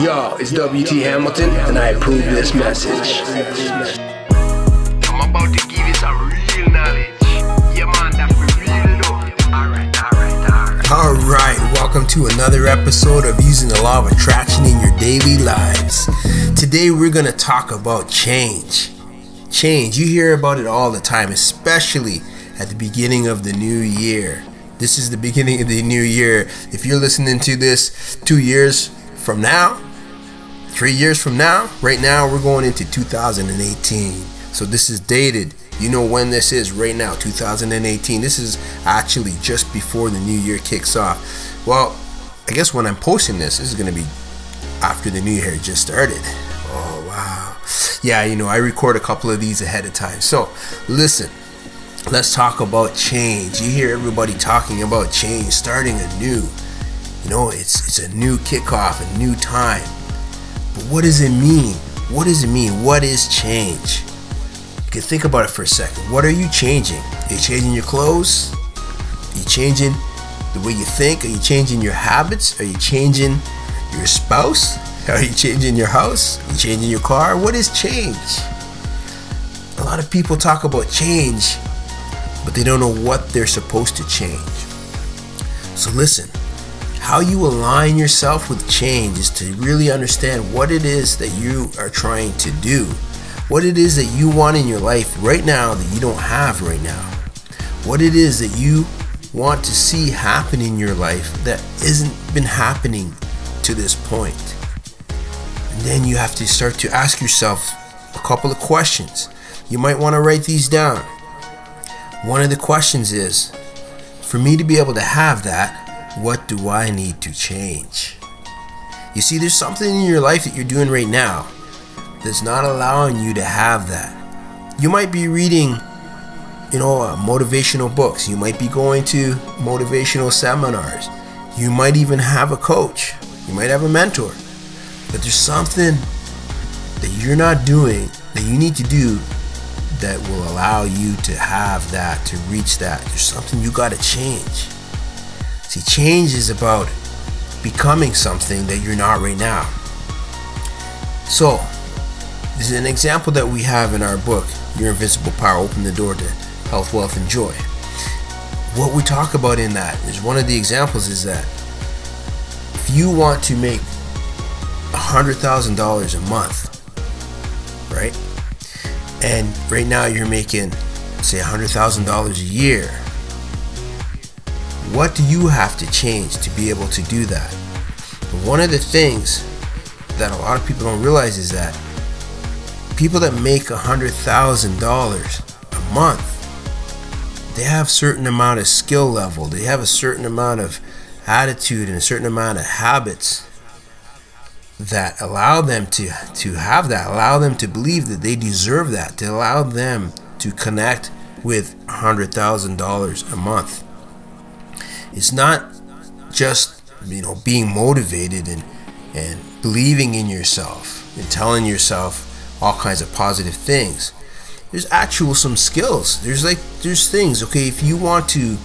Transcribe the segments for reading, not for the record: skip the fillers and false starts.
Yo, it's WT Hamilton, and I approve this message. I'm about to give you some real knowledge. Yeah, man, that's real though. Alright, welcome to another episode of Using the Law of Attraction in Your Daily Lives. Today we're going to talk about change. Change, you hear about it all the time, especially at the beginning of the new year. This is the beginning of the new year. If you're listening to this 2 years from now, 3 years from now, right now we're going into 2018. So this is dated. You know when this is right now, 2018. This is actually just before the new year kicks off. Well, I guess when I'm posting this is going to be after the new year just started. Oh, wow. Yeah, you know, I record a couple of these ahead of time. So listen, let's talk about change. You hear everybody talking about change, starting anew. You know, it's a new kickoff, a new time. But what does it mean? What does it mean? What is change? You can think about it for a second. What are you changing? Are you changing your clothes? Are you changing the way you think? Are you changing your habits? Are you changing your spouse? Are you changing your house? Are you changing your car? What is change? A lot of people talk about change, but they don't know what they're supposed to change. So listen, how you align yourself with change is to really understand what it is that you are trying to do, what it is that you want in your life right now that you don't have right now, what it is that you want to see happen in your life that isn't been happening to this point. And then you have to start to ask yourself a couple of questions. You might want to write these down. One of the questions is, for me to be able to have that, what do I need to change? You see, there's something in your life that you're doing right now that's not allowing you to have that. You might be reading, motivational books. You might be going to motivational seminars. You might even have a coach. You might have a mentor. But there's something that you're not doing that you need to do that will allow you to have that, to reach that. There's something you got to change. See, change is about becoming something that you're not right now. So, this is an example that we have in our book, Your Invincible Power, Open the Door to Health, Wealth, and Joy. What we talk about in that is one of the examples is that if you want to make $100,000 a month, right? And right now you're making, say, $100,000 a year. What do you have to change to be able to do that? And one of the things that a lot of people don't realize is that people that make $100,000 a month, they have a certain amount of skill level. They have a certain amount of attitude and a certain amount of habits that allow them to have that, allow them to believe that they deserve that, to allow them to connect with $100,000 a month. It's not just, being motivated and believing in yourself and telling yourself all kinds of positive things. There's some skills. There's things, okay, if you want to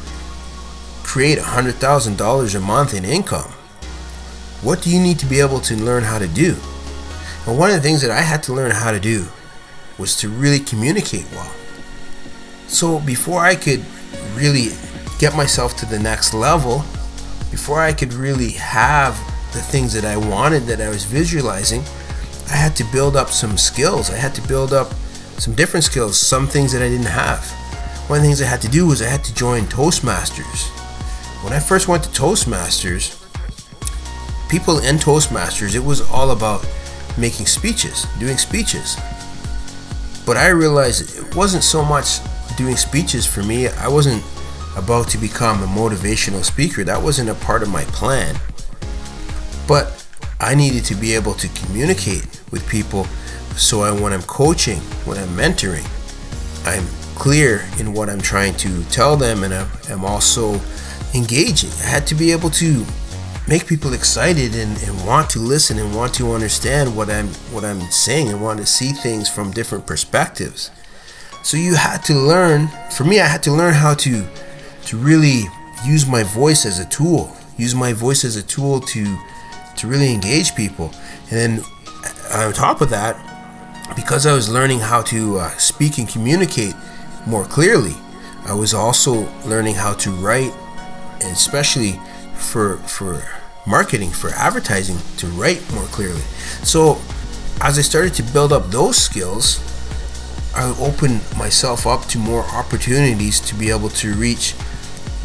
create $100,000 a month in income, what do you need to be able to learn how to do? And one of the things that I had to learn how to do was to really communicate well. So before I could really get myself to the next level, before I could really have the things that I wanted, that I was visualizing, I had to build up some skills. I had to build up some different skills, some things that I didn't have. One of the things I had to do was I had to join Toastmasters. When I first went to Toastmasters, people in Toastmasters, it was all about making speeches, doing speeches. But I realized it wasn't so much doing speeches for me. I wasn't about to become a motivational speaker. That wasn't a part of my plan. But I needed to be able to communicate with people so when I'm coaching, when I'm mentoring, I'm clear in what I'm trying to tell them, and I'm also engaging. I had to be able to make people excited and want to listen and want to understand what I'm saying and want to see things from different perspectives. So you had to learn, for me, I had to learn how to really use my voice as a tool, use my voice as a tool to really engage people. And then on top of that, because I was learning how to speak and communicate more clearly, I was also learning how to write, and especially for marketing, for advertising, to write more clearly. So as I started to build up those skills, I opened myself up to more opportunities to be able to reach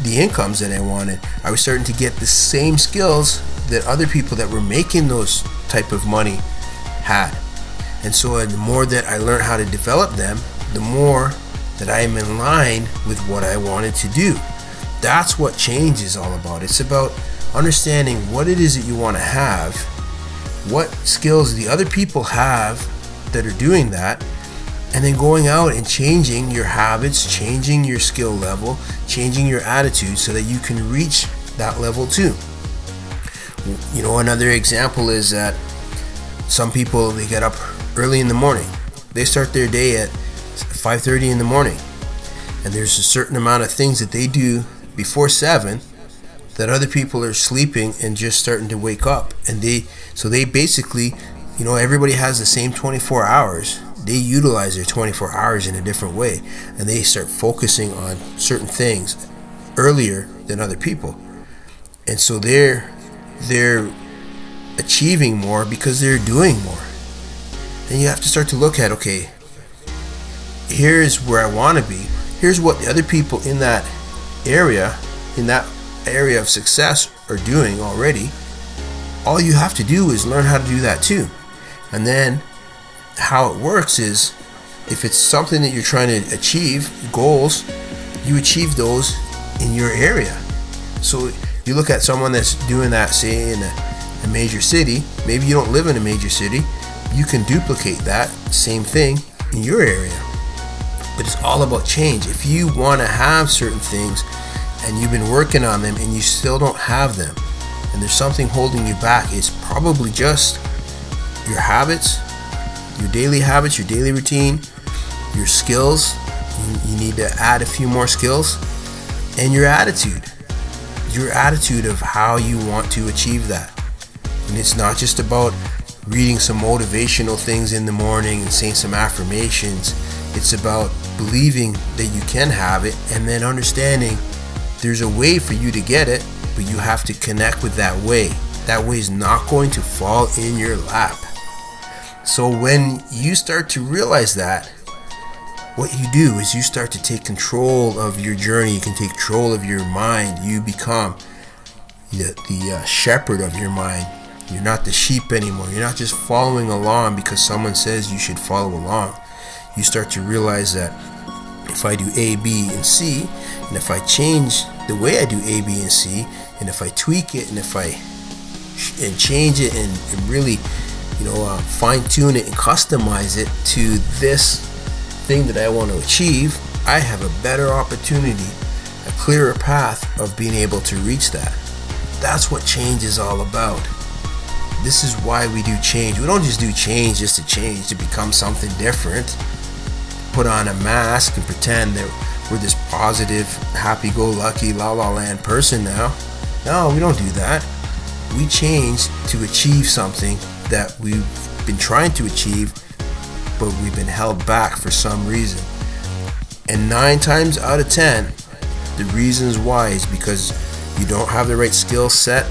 the incomes that I wanted. I was starting to get the same skills that other people that were making those type of money had. And so the more that I learned how to develop them, the more that I am in line with what I wanted to do. That's what change is all about. It's about understanding what it is that you want to have, what skills the other people have that are doing that, and then going out and changing your habits, changing your skill level, changing your attitude so that you can reach that level too. You know, another example is that some people, they get up early in the morning. They start their day at 5:30 in the morning, and there's a certain amount of things that they do before 7 that other people are sleeping and just starting to wake up. And they basically, you know, everybody has the same 24 hours. They utilize their 24 hours in a different way, and they start focusing on certain things earlier than other people. And so they're achieving more because they're doing more. And you have to start to look at, okay, here's where I want to be. Here's what the other people in that area of success are doing already. All you have to do is learn how to do that too. And then how it works is, if it's something that you're trying to achieve, goals, you achieve those in your area. So you look at someone that's doing that, say in a major city. Maybe you don't live in a major city. You can duplicate that same thing in your area. But it's all about change. If you want to have certain things and you've been working on them and you still don't have them, and there's something holding you back, it's probably just your habits, your daily habits, your daily routine, your skills. You need to add a few more skills, and your attitude of how you want to achieve that. And it's not just about reading some motivational things in the morning and saying some affirmations. It's about believing that you can have it, and then understanding there's a way for you to get it, but you have to connect with that way. That way is not going to fall in your lap. So when you start to realize that, what you do is you start to take control of your journey. You can take control of your mind. You become the shepherd of your mind. You're not the sheep anymore. You're not just following along because someone says you should follow along. You start to realize that if I do A, B, and C, and if I change the way I do A, B, and C, and if I tweak it, and if I change it and really, fine tune it and customize it to this thing that I want to achieve, I have a better opportunity, a clearer path of being able to reach that. That's what change is all about. This is why we do change. We don't just do change just to change, to become something different, put on a mask and pretend that we're this positive, happy-go-lucky, la-la-land person now. No, we don't do that. We change to achieve something that we've been trying to achieve, but we've been held back for some reason. And 9 times out of 10, the reasons why is because you don't have the right skill set,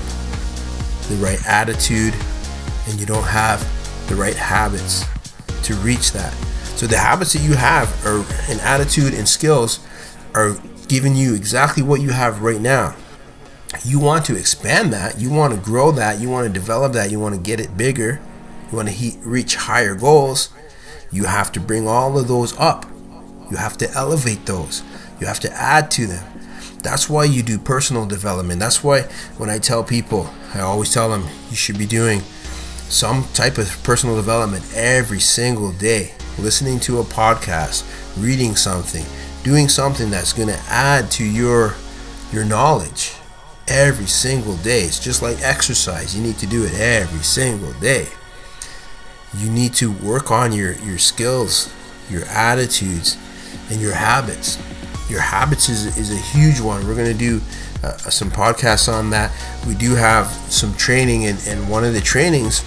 the right attitude, and you don't have the right habits to reach that. So the habits that you have are an attitude and skills are giving you exactly what you have right now. You want to expand that, you want to grow that, you want to develop that, you want to get it bigger, you want to reach higher goals. You have to bring all of those up. You have to elevate those. You have to add to them. That's why you do personal development. That's why when I tell people, I always tell them you should be doing some type of personal development every single day. Listening to a podcast, reading something, doing something that's going to add to your knowledge every single day. It's just like exercise. You need to do it every single day. You need to work on your skills, your attitudes, and your habits. Your habits is a huge one. We're going to do some podcasts on that. We do have some training, and one of the trainings,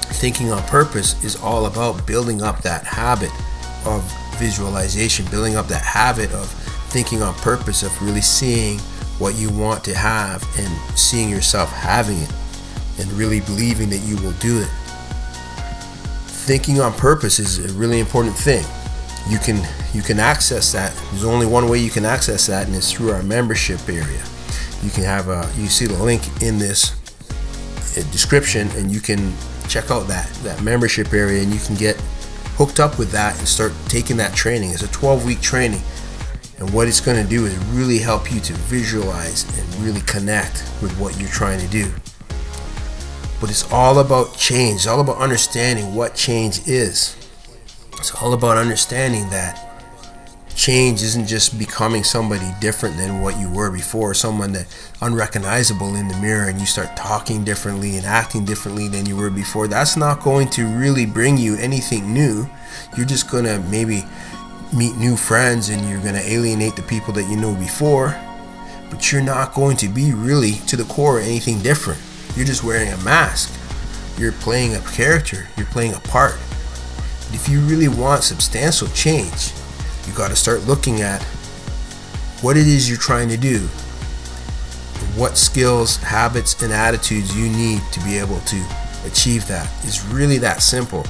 Thinking on Purpose, is all about building up that habit of visualization, building up that habit of thinking on purpose, of really seeing what you want to have and seeing yourself having it and really believing that you will do it. Thinking on purpose is a really important thing. You can access that. There's only one way you can access that, and it's through our membership area. You can have you see the link in this description, and you can check out that membership area, and you can get hooked up with that and start taking that training. It's a 12-week training, and what it's going to do is really help you to visualize and really connect with what you're trying to do. But it's all about change. It's all about understanding what change is. It's all about understanding that change isn't just becoming somebody different than what you were before, someone that unrecognizable in the mirror, and you start talking differently and acting differently than you were before. That's not going to really bring you anything new. You're just going to maybe meet new friends, and you're going to alienate the people that you knew before, but you're not going to be really to the core anything different. You're just wearing a mask. You're playing a character. You're playing a part. But if you really want substantial change, you got to start looking at what it is you're trying to do, what skills, habits, and attitudes you need to be able to achieve that. It's really that simple.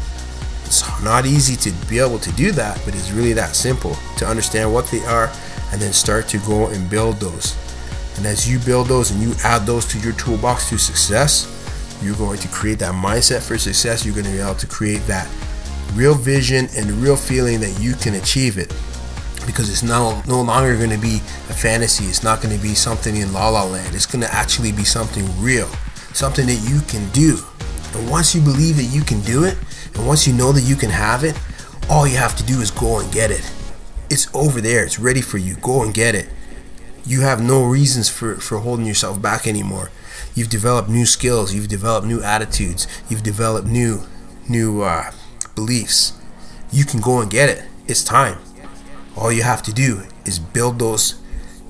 It's not easy to be able to do that, but it's really that simple to understand what they are and then start to go and build those. And as you build those and you add those to your toolbox to success, you're going to create that mindset for success. You're going to be able to create that real vision and the real feeling that you can achieve it, because it's no longer going to be a fantasy. It's not going to be something in la la land. It's going to actually be something real, something that you can do. And once you believe that you can do it, and once you know that you can have it, all you have to do is go and get it. It's over there. It's ready for you. Go and get it. You have no reasons for holding yourself back anymore. You've developed new skills. You've developed new attitudes. You've developed new beliefs. You can go and get it. It's time. All you have to do is build those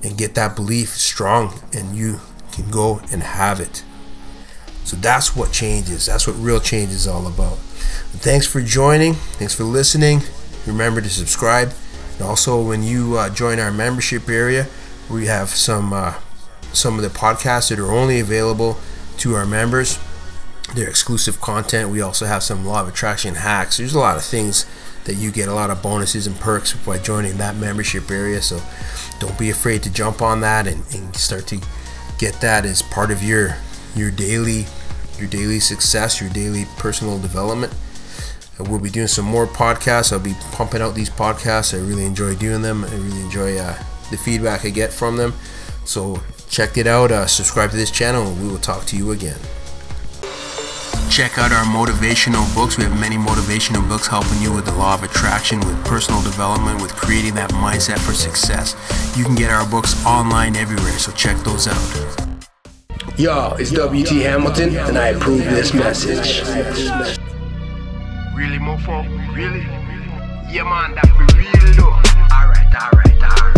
and get that belief strong, and you can go and have it. So that's what change is. That's what real change is all about. And thanks for joining. Thanks for listening. Remember to subscribe. And also, when you join our membership area, we have some of the podcasts that are only available to our members. They're exclusive content. We also have some law of attraction hacks. There's a lot of things that you get, a lot of bonuses and perks by joining that membership area. So don't be afraid to jump on that and start to get that as part of your daily success, your daily personal development. We'll be doing some more podcasts. I'll be pumping out these podcasts. I really enjoy doing them. I really enjoy the feedback I get from them. So check it out. Subscribe to this channel, and we will talk to you again. Check out our motivational books. We have many motivational books helping you with the law of attraction, with personal development, with creating that mindset for success. You can get our books online everywhere, so check those out. Yo, it's W.T. Hamilton, and I approve this message. Really, mofo? Really? Yeah, man, that's for real, though. Alright.